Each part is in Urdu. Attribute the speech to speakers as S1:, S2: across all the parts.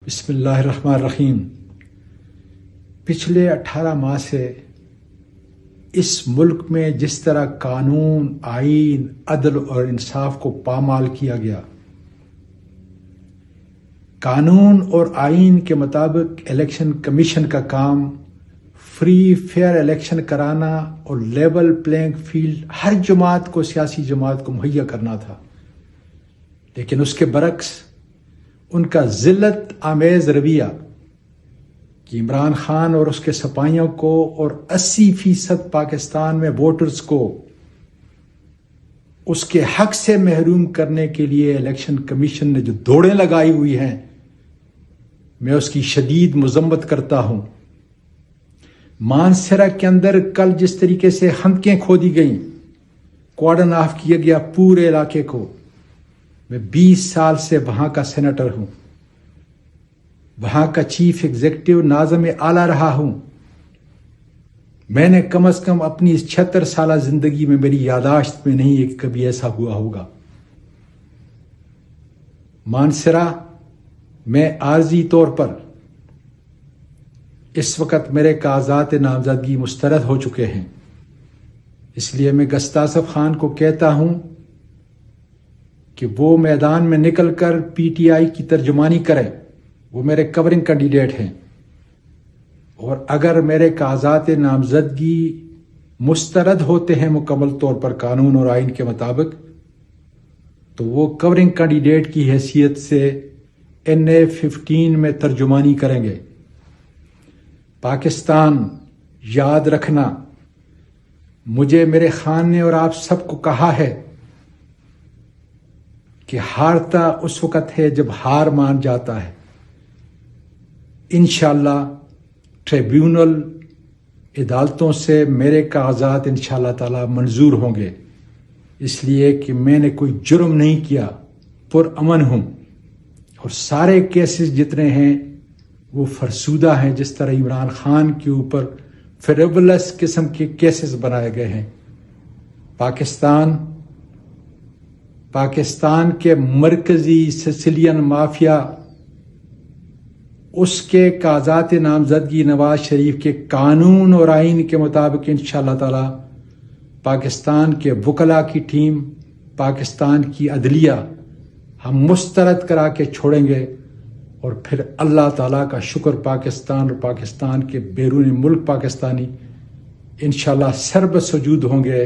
S1: بسم اللہ الرحمن الرحیم۔ پچھلے 18 ماہ سے اس ملک میں جس طرح قانون، آئین، عدل اور انصاف کو پامال کیا گیا، قانون اور آئین کے مطابق الیکشن کمیشن کا کام فری فیئر الیکشن کرانا اور لیول پلینگ فیلڈ ہر جماعت کو، سیاسی جماعت کو مہیا کرنا تھا، لیکن اس کے برعکس ان کا ذلت آمیز رویہ کہ عمران خان اور اس کے سپاہیوں کو اور 80% پاکستان میں ووٹرز کو اس کے حق سے محروم کرنے کے لیے الیکشن کمیشن نے جو دوڑیں لگائی ہوئی ہیں، میں اس کی شدید مذمت کرتا ہوں۔ مانسہرہ کے اندر کل جس طریقے سے خندقیں کھودی گئیں، کوارڈن آف کیا گیا پورے علاقے کو، میں 20 سال سے وہاں کا سینیٹر ہوں، وہاں کا چیف ایگزیکٹو ناظم اعلیٰ رہا ہوں۔ میں نے کم از کم اپنی اس 76 سالہ زندگی میں، میری یادداشت میں نہیں ہے کہ کبھی ایسا ہوا ہوگا۔ مانسہرہ میں عارضی طور پر اس وقت میرے کاغذات نامزدگی مسترد ہو چکے ہیں، اس لیے میں گستاصف خان کو کہتا ہوں کہ وہ میدان میں نکل کر پی ٹی آئی کی ترجمانی کرے، وہ میرے کورنگ کینڈیڈیٹ ہیں، اور اگر میرے کاغذات نامزدگی مسترد ہوتے ہیں مکمل طور پر قانون اور آئین کے مطابق، تو وہ کورنگ کینڈیڈیٹ کی حیثیت سے NA-15 میں ترجمانی کریں گے۔ پاکستان، یاد رکھنا، مجھے میرے خان نے اور آپ سب کو کہا ہے کہ ہارتا اس وقت ہے جب ہار مان جاتا ہے۔ انشاءاللہ ٹریبیونل عدالتوں سے میرے کاغذات انشاءاللہ تعالی منظور ہوں گے، اس لیے کہ میں نے کوئی جرم نہیں کیا، پرامن ہوں، اور سارے کیسز جتنے ہیں وہ فرسودہ ہیں، جس طرح عمران خان کے اوپر فریولس قسم کے کیسز بنائے گئے ہیں۔ پاکستان کے مرکزی سسیلین مافیا، اس کے کاغذات نامزدگی نواز شریف کے قانون اور آئین کے مطابق انشاءاللہ تعالی پاکستان کے وکلاء کی ٹیم، پاکستان کی عدلیہ ہم مسترد کرا کے چھوڑیں گے، اور پھر اللہ تعالیٰ کا شکر، پاکستان اور پاکستان کے بیرون ملک پاکستانی انشاءاللہ سرب سجود ہوں گے،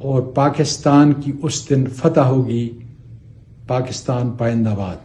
S1: اور پاکستان کی اس دن فتح ہوگی۔ پاکستان پائندہ باد۔